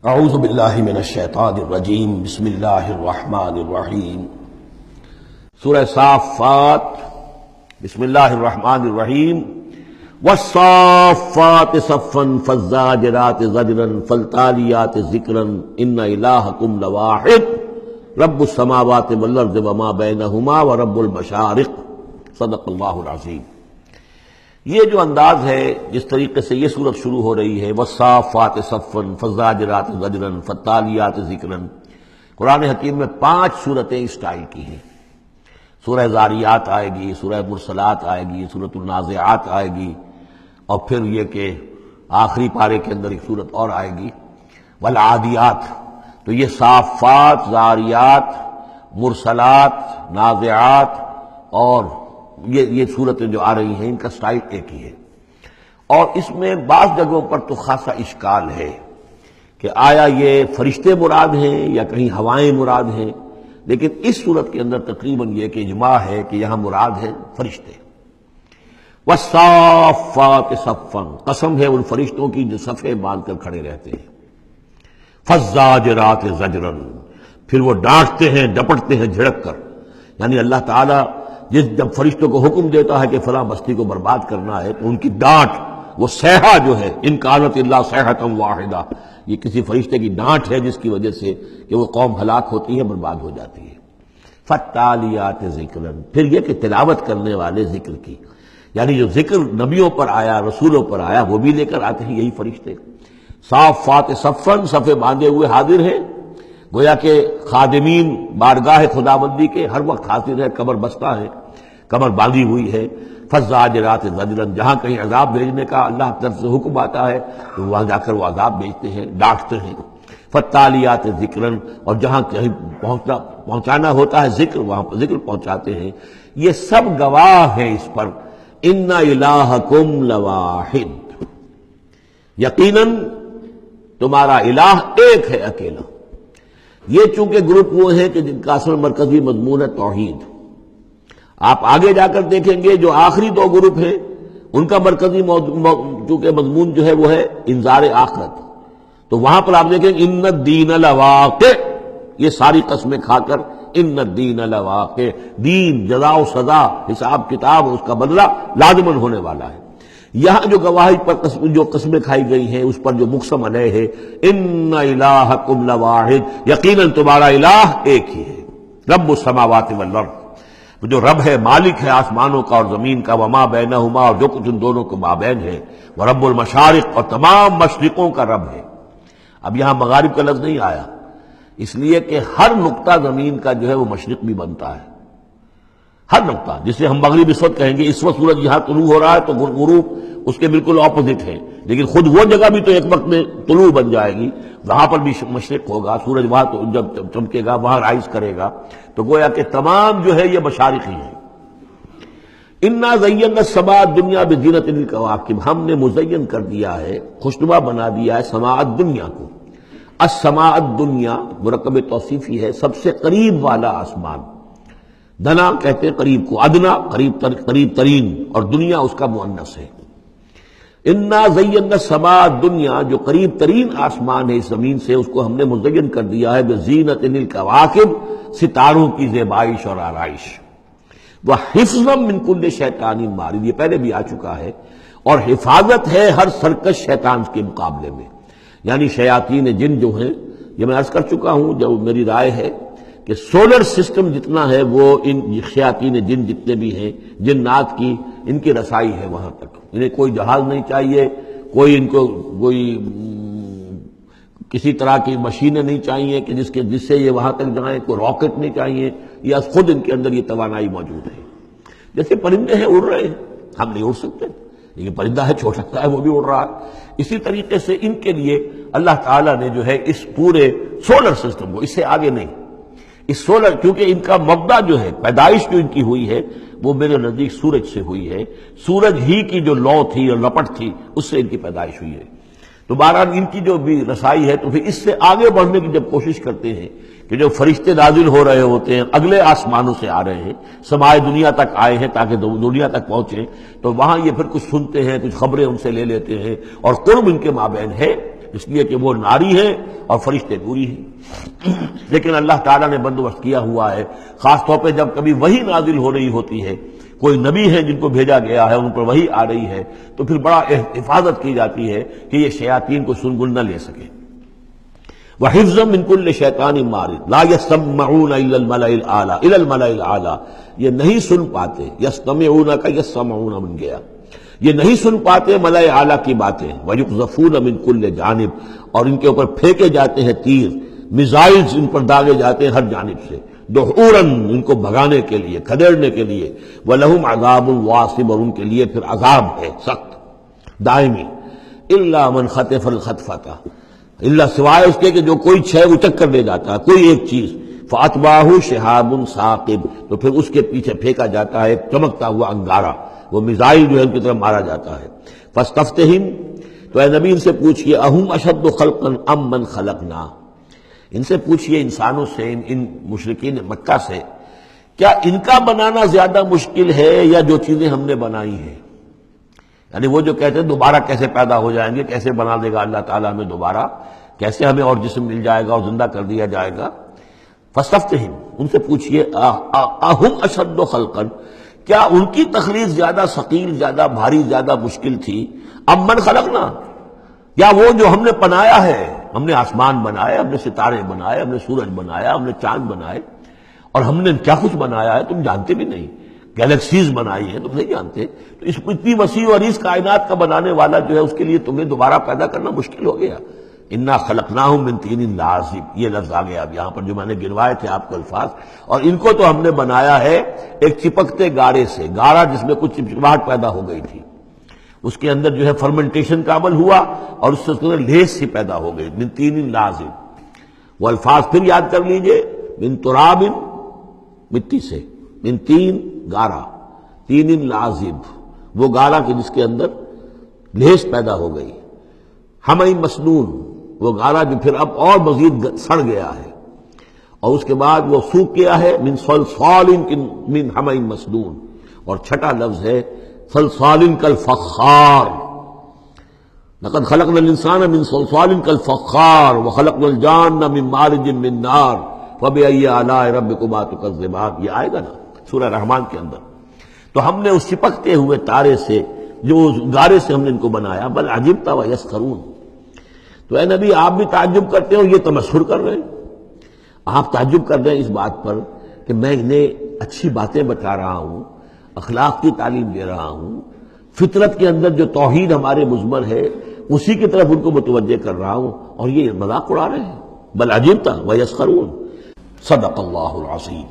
اعوذ باللہ من الشیطان الرجیم بسم اللہ الرحمن الرحیم سورہ صافات بسم اللہ الرحمن الرحیم والصافات صفا فالزاجرات زجرا فالتالیات ذکرا ان الہکم لواحد رب السماوات والارض وما بینہما ورب المشارق صدق اللہ العظیم۔ یہ جو انداز ہے جس طریقے سے یہ صورت شروع ہو رہی ہے والصافات صفا فالزاجرات زجرا فالتالیات ذکرا، قرآن حکیم میں 5 صورتیں اس سٹائل کی ہیں۔ سورہ زاریات آئے گی، سورہ مرسلات آئے گی، سورۃ النازعات آئے گی، اور پھر یہ کہ آخری پارے کے اندر ایک صورت اور آئے گی والعادیات۔ تو یہ صافات، زاریات، مرسلات، نازعات اور یہ صورتیں جو آ رہی ہیں ان کا سٹائل ایک ہی ہے، اور اس میں بعض جگہوں پر تو خاصا اشکال ہے کہ آیا یہ فرشتے مراد ہیں یا کہیں ہوائیں مراد ہیں، لیکن اس صورت کے اندر تقریباً یہ کہ اجماع ہے کہ یہاں مراد ہے فرشتے۔ والصافات صفا، قسم ہے ان فرشتوں کی جو صفے باندھ کر کھڑے رہتے ہیں۔ فالزاجرات زجرا، پھر وہ ڈانٹتے ہیں، ڈپٹتے ہیں جھڑک کر، یعنی اللہ تعالیٰ جب فرشتوں کو حکم دیتا ہے کہ فلاں بستی کو برباد کرنا ہے تو ان کی ڈانٹ، وہ صیحہ جو ہے، ان کانت اللہ صیحۃ واحدہ، یہ کسی فرشتے کی ڈانٹ ہے جس کی وجہ سے کہ وہ قوم ہلاک ہوتی ہے، برباد ہو جاتی ہے۔ فالتالیات ذکرا، پھر یہ کہ تلاوت کرنے والے ذکر کی، یعنی جو ذکر نبیوں پر آیا، رسولوں پر آیا، وہ بھی لے کر آتے ہیں یہی فرشتے۔ صافات صفا، صفے باندھے ہوئے حاضر ہیں، گویا کہ خادمین بارگاہ خداوندی کے ہر وقت حاضر ہے، کمر بستہ ہے، کمر باندھی ہوئی ہے۔ فالزاجرات زجرا، جہاں کہیں عذاب بھیجنے کا اللہ کی طرف سے حکم آتا ہے تو وہاں جا کر وہ عذاب بھیجتے ہیں، ڈانٹتے ہیں۔ فالتالیات ذکرا، اور جہاں کہیں پہنچانا ہوتا ہے ذکر، وہاں پر ذکر پہنچاتے ہیں۔ یہ سب گواہ ہیں اس پر، ان الہکم لواحد، یقیناً تمہارا الہ ایک ہے، اکیلا۔ یہ چونکہ گروپ وہ ہیں کہ جن کا اصل مرکزی مضمون ہے توحید۔ آپ آگے جا کر دیکھیں گے جو آخری 2 گروپ ہیں ان کا مرکزی چونکہ مضمون جو ہے وہ ہے انذار آخرت، تو وہاں پر آپ دیکھیں گے ان الدین لواقع، یہ ساری قسمیں کھا کر ان الدین لواقع، دین، جزا و سزا، حساب کتاب، اس کا بدلہ لازماً ہونے والا ہے۔ یہاں جو گواہی پر جو قسمیں کھائی گئی ہیں اس پر جو مقسم علیہ ہے، ان الہکم لواحد، یقیناً تمہارا الہ ایک ہی ہے، رب السماوات والارض، جو رب ہے، مالک ہے آسمانوں کا اور زمین کا، وما بینہما، اور جو کچھ ان دونوں کے مابین ہے، ورب المشارق، اور تمام مشرقوں کا رب ہے۔ اب یہاں مغارب کا لفظ نہیں آیا، اس لیے کہ ہر نقطہ زمین کا جو ہے وہ مشرق بھی بنتا ہے، ہر نقطہ، جسے ہم مغرب اس وقت کہیں گے، اس وقت سورج یہاں طلوع ہو رہا ہے تو غروب اس کے بالکل اپوزٹ ہے، لیکن خود وہ جگہ بھی تو ایک وقت میں طلوع بن جائے گی، وہاں پر بھی مشرق ہوگا، سورج وہاں تو جب چمکے گا وہاں رائز کرے گا، تو گویا کہ تمام جو ہے یہ مشارق ہی ہیں۔ انا زینا السماء الدنیا بزینۃ الکواکب، ہم نے مزین کر دیا ہے، خوشنما بنا دیا ہے سماء الدنیا کو۔ السماء الدنیا مرکب توصیفی ہے، سب سے قریب والا آسمان، دنا کہتے ہیں قریب کو، ادنا قریب ترین، اور دنیا اس کا مؤنث ہے۔ انا زینا السماء الدنیا، جو قریب ترین آسمان ہے اس زمین سے، اس کو ہم نے مزین کر دیا ہے بزینۃ الکواکب، ستاروں کی زیبائش اور آرائش، وحفظا من کل شیطان مارد، یہ پہلے بھی آ چکا ہے، اور حفاظت ہے ہر سرکش شیطان کے مقابلے میں، یعنی شیاطین جن جو ہیں، یہ میں عرض کر چکا ہوں، جو میری رائے ہے کہ سولر سسٹم جتنا ہے وہ ان شیاطین جن جتنے بھی ہیں، جنات کی، ان کی رسائی ہے وہاں تک، انہیں کوئی جہاز نہیں چاہیے، کوئی ان کو کسی طرح کی مشینیں نہیں چاہیے کہ جس سے یہ وہاں تک جائیں، کوئی راکٹ نہیں چاہیے، یا خود ان کے اندر یہ توانائی موجود ہے۔ جیسے پرندے ہیں اڑ رہے ہیں، ہم نہیں اڑ سکتے، لیکن پرندہ ہے چھوٹا سا ہے وہ بھی اڑ رہا ہے، اسی طریقے سے ان کے لیے اللہ تعالیٰ نے جو ہے اس پورے سولر سسٹم کو، اس سے آگے نہیں، اس سولر، کیونکہ ان کا مبدا جو ہے، پیدائش جو ان کی ہوئی ہے وہ میرے نزدیک سورج سے ہوئی ہے، سورج ہی کی جو لو تھی اور لپٹ تھی اس سے ان کی پیدائش ہوئی ہے، تو بہرحال ان کی جو بھی رسائی ہے، تو پھر اس سے آگے بڑھنے کی جب کوشش کرتے ہیں کہ جو فرشتے نازل ہو رہے ہوتے ہیں، اگلے آسمانوں سے آ رہے ہیں، سمائے دنیا تک آئے ہیں تاکہ دنیا تک پہنچیں، تو وہاں یہ پھر کچھ سنتے ہیں، کچھ خبریں ان سے لے لیتے ہیں، اور قرب ان کے مابین ہے، اس لیے کہ وہ ناری ہے اور فرشتے نوری ہیں۔ لیکن اللہ تعالیٰ نے بندوبست کیا ہوا ہے، خاص طور پہ جب کبھی وحی نازل ہو رہی ہوتی ہے، کوئی نبی ہے جن کو بھیجا گیا ہے، ان پر وحی آ رہی ہے، تو پھر بڑا حفاظت کی جاتی ہے کہ یہ شیاطین کو سنگل نہ لے سکے۔ وَحِفْظًا مِّن كُلِّ شَيْطَانٍ مَارِدٍ لَا يَسْمَعُونَ إِلَى الْمَلَإِ الْأَعْلَىٰ، یہ نہیں سن پاتے، یستمعون کا یسمعون بن گیا، یہ نہیں سن پاتے ملائے اعلیٰ کی باتیں۔ وَيُقْذَفُونَ مِن كُلِّ جانب، اور ان کے اوپر پھینکے جاتے ہیں تیر، میزائلز ان پر داغے جاتے ہیں ہر جانب سے، دحوراً ان کو بھگانے کے لیے، کھدیڑنے کے لیے۔ وَلَهُمْ عَذَابٌ وَاصِبٌ، اور ان کے لیے پھر عذاب ہے سخت دائمی۔ إِلَّا مَنْ خَطَفَ الْخَطْفَةَ، اللہ سوائے اس کے کہ جو کوئی شے اچک کر لے جاتا ہے، کوئی ایک چیز، فَأَتْبَعَهُ شِهَابٌ ثَاقِبٌ، تو پھر اس کے پیچھے پھینکا جاتا ہے چمکتا ہوا انگارہ، وہ میزائل جو ہے ان کی طرف مارا جاتا ہے۔ فَاسْتَفْتِهِمْ، تو اے نبی ان سے پوچھئے، اَهُمْ أَشَدُّ خَلْقًا أَم مَّن خَلَقْنَا، ان سے پوچھئے انسانوں سے، ان مشرکین مکہ سے، کیا ان کا بنانا زیادہ مشکل ہے یا جو چیزیں ہم نے بنائی ہیں؟ یعنی وہ جو کہتے ہیں دوبارہ کیسے پیدا ہو جائیں گے، کیسے بنا دے گا اللہ تعالیٰ ہمیں دوبارہ، کیسے ہمیں اور جسم مل جائے گا اور زندہ کر دیا جائے گا۔ فاستفتہم، ان سے پوچھئے، اہم اشد خلقا، کیا ان کی تخلیق زیادہ ثقیل، زیادہ بھاری، زیادہ مشکل تھی، ام من خلقنا، یا وہ جو ہم نے بنایا ہے، ہم نے آسمان بنائے، ہم نے ستارے بنائے، ہم نے سورج بنایا، ہم نے چاند بنائے، اور ہم نے کیا کچھ بنایا ہے تم جانتے بھی نہیں، گیلیکسیز بنائی ہیں تم نہیں جانتے، تو اس اتنی وسیع اور اس کائنات کا بنانے والا جو ہے اس کے لیے تمہیں دوبارہ پیدا کرنا مشکل ہو گیا۔ انا خلقناہم من طین لازب، یہ لفظ آ گیا اب یہاں پر جو میں نے گنوائے تھے آپ کو الفاظ، اور ان کو تو ہم نے بنایا ہے ایک چپکتے گارے سے، گارا جس میں کچھ چپچپاہٹ پیدا ہو گئی تھی، اس کے اندر جو ہے فرمنٹیشن کا عمل ہوا اور اس سے اس کے اندر لیس سی پیدا ہو گئی، من طین لازب۔ وہ الفاظ پھر یاد کر لیجئے، من تراب، مٹی سے، من تین، گارا، تین لازب، وہ گارا کہ جس کے اندر لیس پیدا ہو گئی، ہمئی مسنون، وہ گارا جو پھر اب اور مزید سڑ گیا ہے، اور اس کے بعد وہ سوکھ گیا ہے، من صلصال من ہمئی مسنون، اور چھٹا لفظ ہے صلصال کالفخار، لقد خلقنا الانسان من صلصال کالفخار وخلقنا الجان من مارج من نار فبأي آلاء ربكما تكذبان، یہ آئے گا نا سورہ رحمان کے اندر۔ تو ہم نے اس چپکتے ہوئے تارے سے، جو گارے سے ہم نے ان کو بنایا، بل عجبت ویسخرون، تو اے نبی آپ بھی تعجب کرتے ہو، یہ تمسخر کر رہے ہیں، آپ تعجب کر رہے ہیں اس بات پر کہ میں انہیں اچھی باتیں بتا رہا ہوں، اخلاق کی تعلیم دے رہا ہوں، فطرت کے اندر جو توحید ہمارے مضمر ہے اسی کی طرف ان کو متوجہ کر رہا ہوں، اور یہ مذاق اڑا رہے ہیں۔ بل عجبت ویسخرون، صدق اللہ العظیم۔